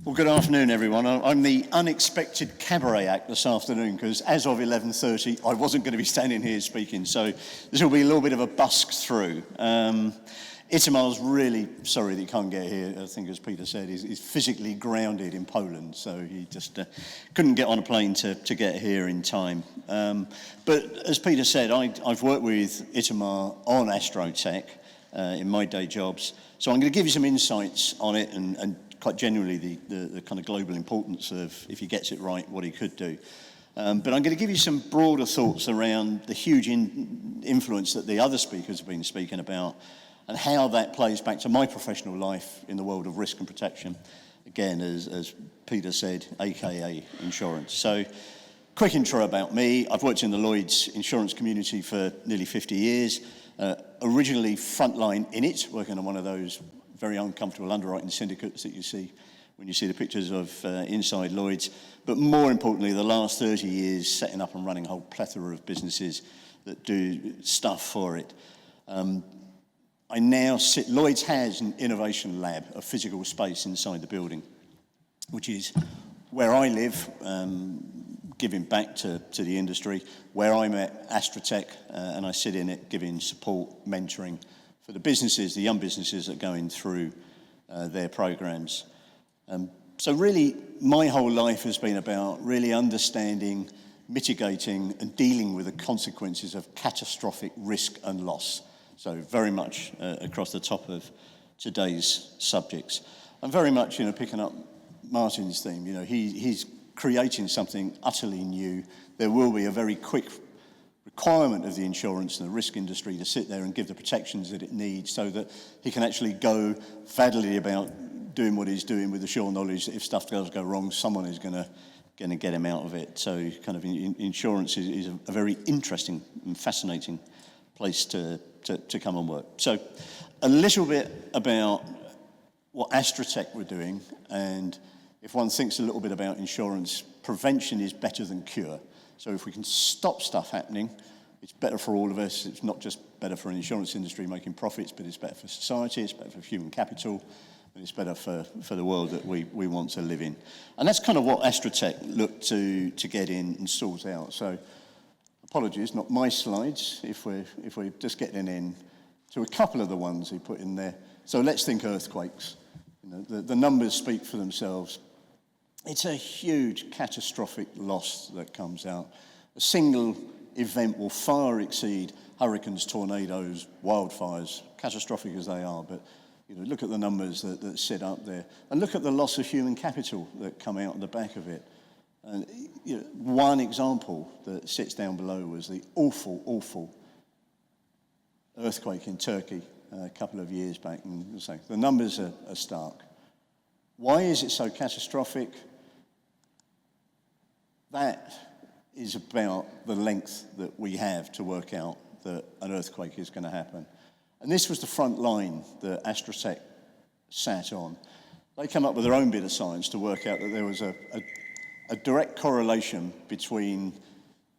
Well, good afternoon, everyone. I'm the unexpected cabaret act this afternoon because as of 11:30, I wasn't going to be standing here speaking, so this will be a little bit of a busk through. Itamar's really sorry that he can't get here. I think, as Peter said, he's physically grounded in Poland, so he just couldn't get on a plane to get here in time. But as Peter said, I've worked with Itamar on astrotech in my day jobs, so I'm going to give you some insights on it and quite genuinely the kind of global importance of, if he gets it right, what he could do. But I'm going to give you some broader thoughts around the huge influence that the other speakers have been speaking about and how that plays back to my professional life in the world of risk and protection, again, as Peter said, aka insurance. So, quick intro about me. I've worked in the Lloyd's insurance community for nearly 50 years, originally frontline in it, working on one of those very uncomfortable underwriting syndicates that you see when you see the pictures of inside Lloyd's. But more importantly, the last 30 years setting up and running a whole plethora of businesses that do stuff for it. I now sit, Lloyd's has an innovation lab, a physical space inside the building, which is where I live, giving back to the industry, where I'm at astrotech, and I sit in it giving support, mentoring, for the businesses, the young businesses that are going through their programs. So really, my whole life has been about really understanding, mitigating, and dealing with the consequences of catastrophic risk and loss. So very much across the top of today's subjects. I'm very much, picking up Martin's theme. He's creating something utterly new. There will be a very quick requirement of the insurance and the risk industry to sit there and give the protections that it needs so that he can actually go validly about doing what he's doing with the sure knowledge that if stuff does go wrong, someone is going to get him out of it. So kind of insurance is a very interesting and fascinating place to come and work. So a little bit about what astrotech we're doing, and if one thinks a little bit about insurance, prevention is better than cure. So if we can stop stuff happening, it's better for all of us. It's not just better for an insurance industry making profits, but it's better for society, it's better for human capital, and it's better for the world that we want to live in. And that's kind of what astrotech looked to get in and sort out. So apologies, not my slides, if we're just getting in to a couple of the ones he put in there. So let's think earthquakes. The numbers speak for themselves. It's a huge catastrophic loss that comes out. A single event will far exceed hurricanes, tornadoes, wildfires, catastrophic as they are. But look at the numbers that sit up there, and look at the loss of human capital that come out of the back of it. And one example that sits down below was the awful earthquake in Turkey a couple of years back. And so the numbers are stark. Why is it so catastrophic? That is about the length that we have to work out that an earthquake is going to happen. And this was the front line that astrotech sat on. They came up with their own bit of science to work out that there was a direct correlation between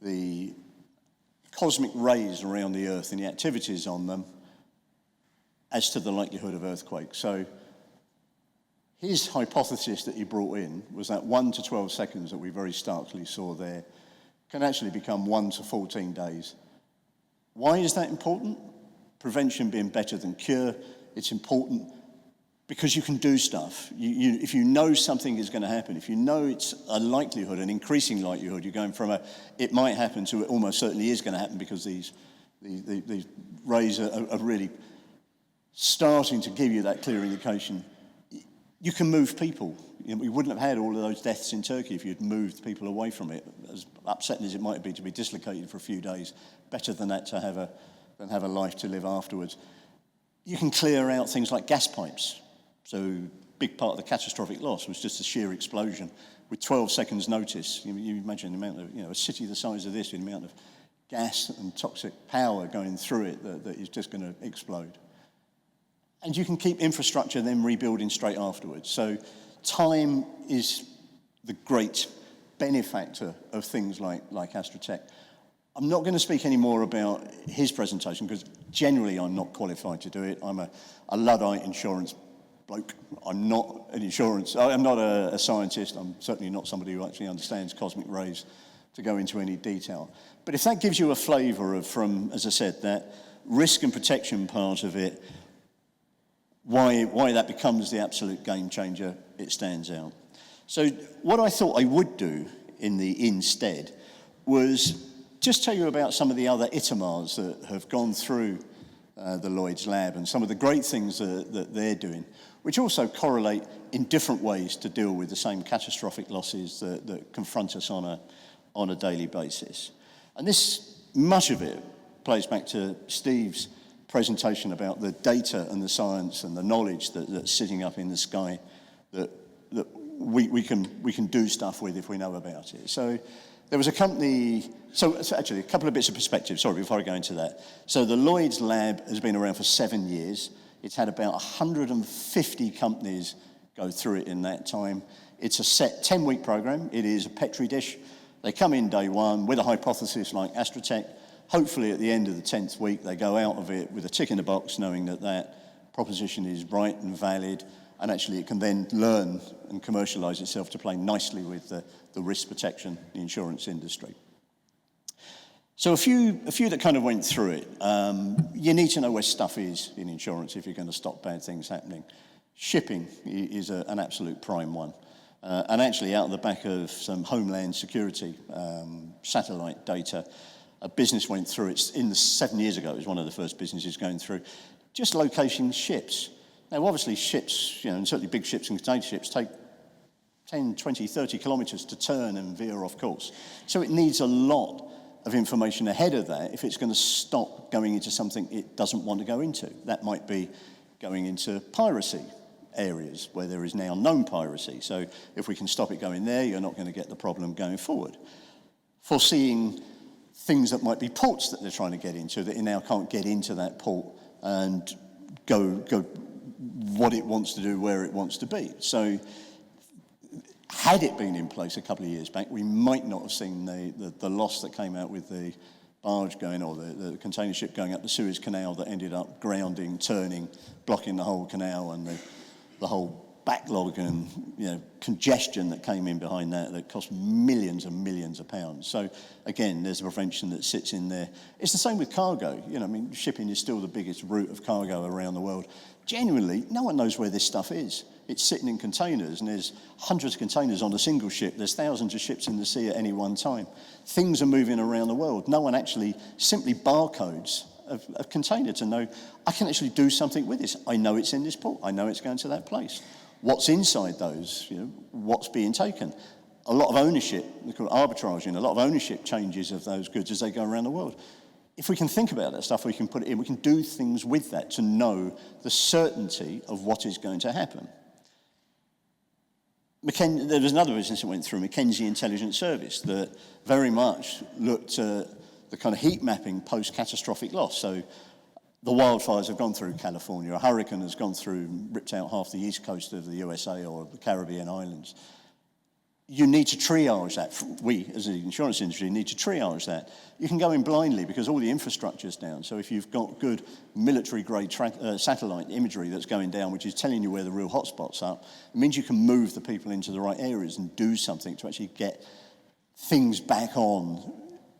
the cosmic rays around the Earth and the activities on them as to the likelihood of earthquakes. So his hypothesis that he brought in was that 1 to 12 seconds that we very starkly saw there can actually become 1 to 14 days. Why is that important? Prevention being better than cure. It's important because you can do stuff. If you know something is going to happen, if you know it's a likelihood, an increasing likelihood, you're going from it might happen to it almost certainly is going to happen because these rays are really starting to give you that clear indication. You can move people. We wouldn't have had all of those deaths in Turkey if you'd moved people away from it. As upsetting as it might be to be dislocated for a few days, better than that to have a life to live afterwards. You can clear out things like gas pipes. So big part of the catastrophic loss was just a sheer explosion with 12 seconds notice. You imagine the amount of, a city the size of this, the amount of gas and toxic power going through it that is just going to explode. And you can keep infrastructure then rebuilding straight afterwards. So time is the great benefactor of things like astrotech. I'm not going to speak any more about his presentation because generally I'm not qualified to do it. I'm a Luddite insurance bloke. I'm not I'm not a scientist. I'm certainly not somebody who actually understands cosmic rays to go into any detail. But if that gives you a flavour of, from, as I said, that risk and protection part of it, why that becomes the absolute game changer, it stands out. So what I thought I would do instead was just tell you about some of the other Itamars that have gone through the Lloyd's Lab and some of the great things that they're doing, which also correlate in different ways to deal with the same catastrophic losses that confront us on a daily basis. And much of it plays back to Steve's presentation about the data and the science and the knowledge that's sitting up in the sky that we can do stuff with if we know about it. So there was a company, so actually a couple of bits of perspective, sorry, before I go into that. So the Lloyd's Lab has been around for 7 years. It's had about 150 companies go through it in that time. It's a set 10-week program. It is a Petri dish. They come in day one with a hypothesis like AstroTech. Hopefully at the end of the 10th week, they go out of it with a tick in the box, knowing that proposition is right and valid, and actually it can then learn and commercialise itself to play nicely with the risk protection, the insurance industry. So a few that kind of went through it. You need to know where stuff is in insurance if you're going to stop bad things happening. Shipping is an absolute prime one. And actually out of the back of some Homeland Security satellite data, a business went through it 7 years ago. It was one of the first businesses going through, just locating ships. Now, obviously, ships, and certainly big ships and container ships take 10, 20, 30 kilometres to turn and veer off course. So it needs a lot of information ahead of that if it's going to stop going into something it doesn't want to go into. That might be going into piracy areas where there is now known piracy. So if we can stop it going there, you're not going to get the problem going forward. Foreseeing things that might be ports that they're trying to get into that it now can't get into that port and go what it wants to do, where it wants to be. So had it been in place a couple of years back, we might not have seen the loss that came out with the barge going, or the container ship going up the Suez Canal that ended up grounding, turning, blocking the whole canal, and the whole backlog and congestion that came in behind that cost millions and millions of pounds. So again, there's a prevention that sits in there. It's the same with cargo. Shipping is still the biggest route of cargo around the world. Genuinely, no one knows where this stuff is. It's sitting in containers, and there's hundreds of containers on a single ship. There's thousands of ships in the sea at any one time. Things are moving around the world. No one actually simply barcodes a container to know, I can actually do something with this. I know it's in this port. I know it's going to that place. What's inside those? What's being taken? A lot of ownership, they call it arbitraging, a lot of ownership changes of those goods as they go around the world. If we can think about that stuff, we can put it in, we can do things with that to know the certainty of what is going to happen. There was another business that went through, Mackenzie Intelligence Service, that very much looked at the kind of heat mapping post-catastrophic loss. So the wildfires have gone through California, a hurricane has gone through, ripped out half the east coast of the USA or the Caribbean islands. You need to triage that. We, as the insurance industry, need to triage that. You can go in blindly because all the infrastructure's down. So if you've got good military-grade satellite imagery that's going down, which is telling you where the real hotspots are, it means you can move the people into the right areas and do something to actually get things back on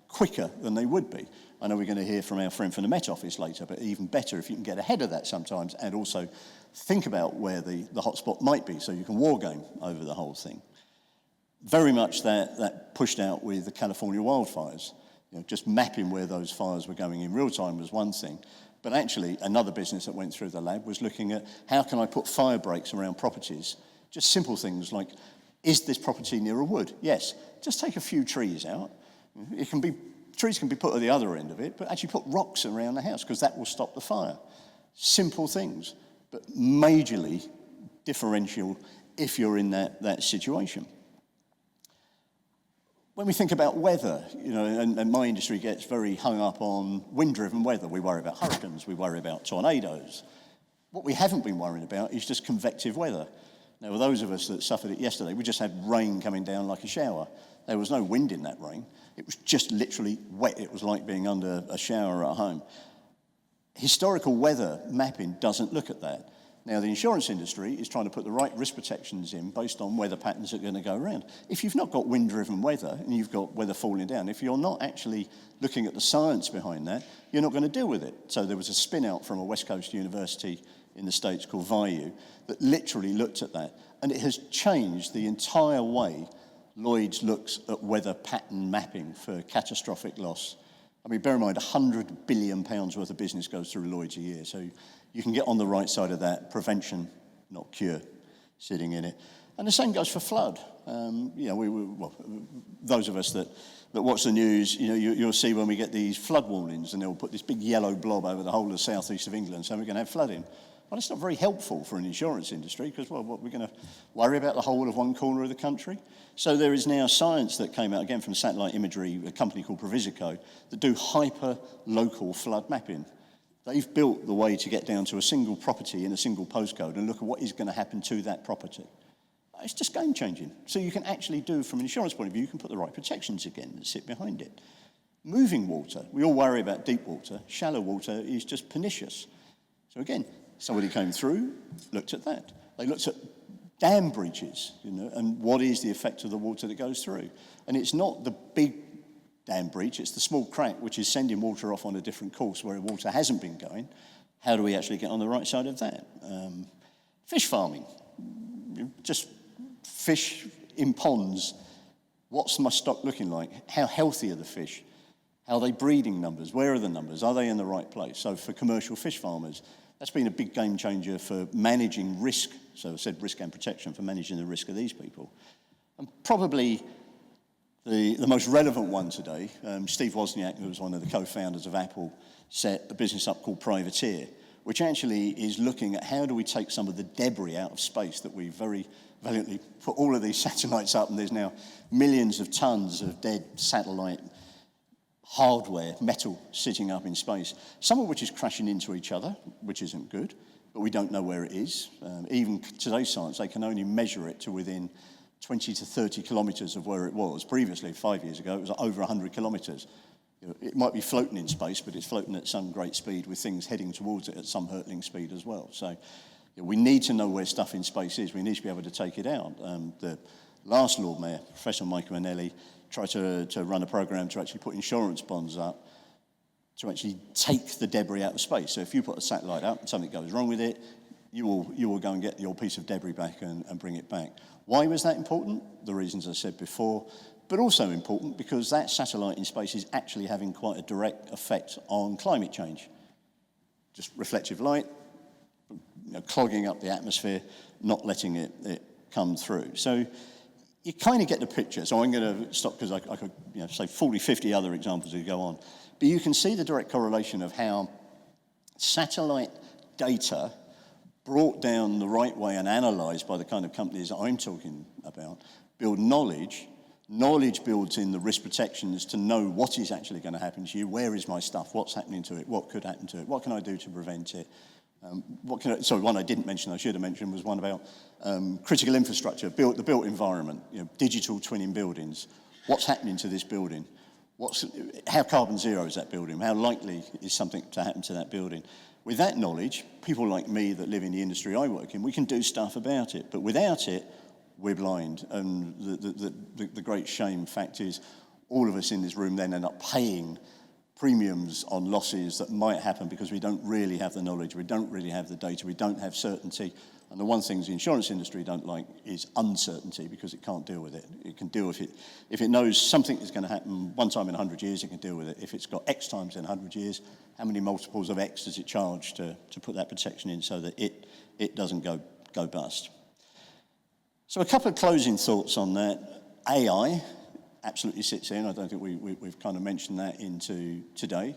quicker than they would be. I know we're going to hear from our friend from the Met Office later, but even better if you can get ahead of that sometimes and also think about where the hotspot might be so you can war game over the whole thing. Very much that pushed out with the California wildfires. Just mapping where those fires were going in real time was one thing. But actually, another business that went through the lab was looking at how can I put fire breaks around properties? Just simple things like, is this property near a wood? Yes. Just take a few trees out. Trees can be put at the other end of it, but actually put rocks around the house because that will stop the fire. Simple things, but majorly differential if you're in that situation. When we think about weather, and my industry gets very hung up on wind-driven weather. We worry about hurricanes, we worry about tornadoes. What we haven't been worrying about is just convective weather. Now, for those of us that suffered it yesterday, we just had rain coming down like a shower. There was no wind in that rain. It was just literally wet. It was like being under a shower at home. Historical weather mapping doesn't look at that. Now, the insurance industry is trying to put the right risk protections in based on weather patterns that are going to go around. If you've not got wind-driven weather and you've got weather falling down, if you're not actually looking at the science behind that, you're not going to deal with it. So there was a spin-out from a West Coast university in the States called VIU that literally looked at that. And it has changed the entire way Lloyd's looks at weather pattern mapping for catastrophic loss. I mean, bear in mind, £100 billion worth of business goes through Lloyd's a year. So you can get on the right side of that, prevention, not cure, sitting in it. And the same goes for flood. Those of us that watch the news, you'll see when we get these flood warnings and they'll put this big yellow blob over the whole of the southeast of England, so we're going to have flooding. Well, it's not very helpful for an insurance industry because, what we're going to worry about the whole of one corner of the country? So there is now science that came out, again, from satellite imagery, a company called Provisico, that do hyper-local flood mapping. They've built the way to get down to a single property in a single postcode and look at what is going to happen to that property. It's just game-changing. So you can actually do, from an insurance point of view, you can put the right protections again that sit behind it. Moving water, we all worry about deep water. Shallow water is just pernicious. So again, somebody came through, looked at that. They looked at dam breaches, and what is the effect of the water that goes through. And it's not the big dam breach, it's the small crack which is sending water off on a different course where water hasn't been going. How do we actually get on the right side of that? Fish farming, just fish in ponds. What's my stock looking like? How healthy are the fish? How are they breeding numbers? Where are the numbers? Are they in the right place? So for commercial fish farmers, that's been a big game changer for managing risk. So I said risk and protection, for managing the risk of these people. And probably the most relevant one today, Steve Wozniak, who was one of the co-founders of Apple, set a business up called Privateer, which actually is looking at how do we take some of the debris out of space that we very valiantly put all of these satellites up, and there's now millions of tons of dead satellite hardware, metal, sitting up in space, some of which is crashing into each other, which isn't good, but we don't know where it is. Even today's science, they can only measure it to within 20 to 30 kilometres of where it was. Previously, 5 years ago, it was over 100 kilometres. It might be floating in space, but it's floating at some great speed with things heading towards it at some hurtling speed as well. So we need to know where stuff in space is. We need to be able to take it out. The last Lord Mayor, Professor Michael Manelli, tried to run a program to actually put insurance bonds up to actually take the debris out of space. So if you put a satellite up and something goes wrong with it, you will go and get your piece of debris back and bring it back. Why was that important? The reasons I said before, but also important because that satellite in space is actually having quite a direct effect on climate change. Just reflective light, clogging up the atmosphere, not letting it come through. So you kind of get the picture. So I'm going to stop because I could say 40, 50 other examples to go on. But you can see the direct correlation of how satellite data brought down the right way and analysed by the kind of companies that I'm talking about build knowledge. Knowledge builds in the risk protections to know what is actually going to happen to you. Where is my stuff? What's happening to it? What could happen to it? What can I do to prevent it? One I didn't mention, I should have mentioned, was one about critical infrastructure, the built environment, digital twinning buildings. What's happening to this building? How carbon zero is that building? How likely is something to happen to that building? With that knowledge, people like me that live in the industry I work in, we can do stuff about it. But without it, we're blind. And the great shame fact is all of us in this room then end up paying premiums on losses that might happen because we don't really have the knowledge, we don't really have the data, we don't have certainty. And the one thing the insurance industry don't like is uncertainty because it can't deal with it. It can deal with it. If it knows something is going to happen one time in 100 years, it can deal with it. If it's got X times in 100 years, how many multiples of X does it charge to put that protection in so that it doesn't go bust? So a couple of closing thoughts on that. AI absolutely sits in. I don't think we've kind of mentioned that into today.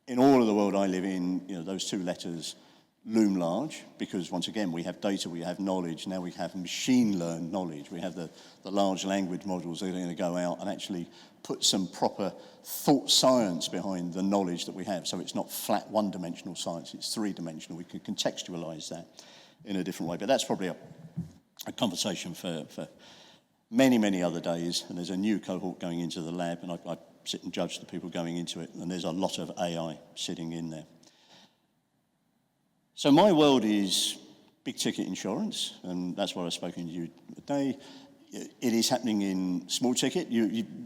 In all of the world I live in, those two letters loom large because, once again, we have data, we have knowledge. Now we have machine-learned knowledge. We have the large language models that are going to go out and actually put some proper thought science behind the knowledge that we have. So it's not flat one-dimensional science, it's three-dimensional. We can contextualize that in a different way. But that's probably a conversation for many, many other days. And there's a new cohort going into the lab, and I sit and judge the people going into it, and there's a lot of AI sitting in there. So my world is big ticket insurance, and that's what I've spoken to you today. It is happening in small ticket.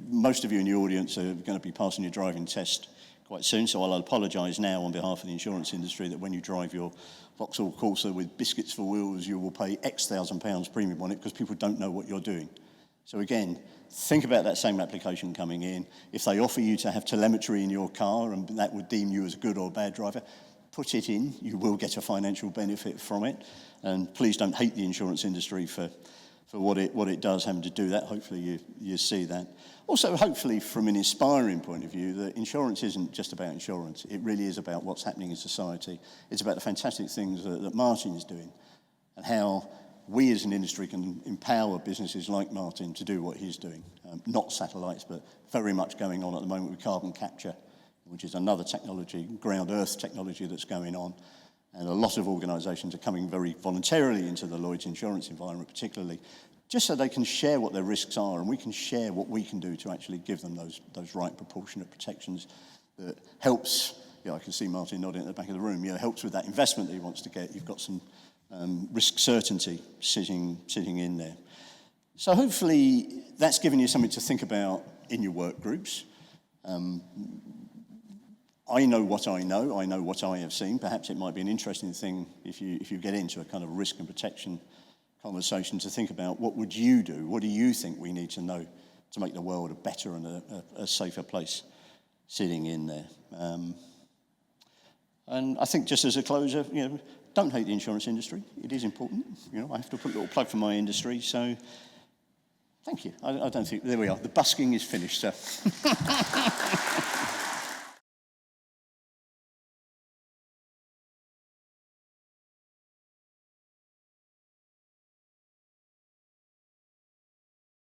Most of you in the audience are going to be passing your driving test quite soon, so I'll apologise now on behalf of the insurance industry that when you drive your Vauxhall Corsa with biscuits for wheels, you will pay X £1,000 premium on it because people don't know what you're doing. So again, think about that same application coming in. If they offer you to have telemetry in your car and that would deem you as a good or bad driver, put it in. You will get a financial benefit from it. And please don't hate the insurance industry for what it does having to do that. Hopefully you see that. Also, hopefully from an inspiring point of view, that insurance isn't just about insurance. It really is about what's happening in society. It's about the fantastic things that Martin is doing and how we as an industry can empower businesses like Martin to do what he's doing. Not satellites, but very much going on at the moment with carbon capture, which is another technology, ground earth technology that's going on. And a lot of organisations are coming very voluntarily into the Lloyd's insurance environment, particularly, just so they can share what their risks are and we can share what we can do to actually give them those right proportionate protections that helps. I can see Martin nodding at the back of the room. Helps with that investment that he wants to get. You've got some risk certainty sitting in there. So hopefully that's given you something to think about in your work groups. I know what I know what I have seen. Perhaps it might be an interesting thing if you get into a kind of risk and protection conversation to think about what would you do? What do you think we need to know to make the world a better and a safer place sitting in there? And I think just as a closer, don't hate the insurance industry. It is important. I have to put a little plug for my industry. So thank you. I don't think, there we are. The busking is finished, sir.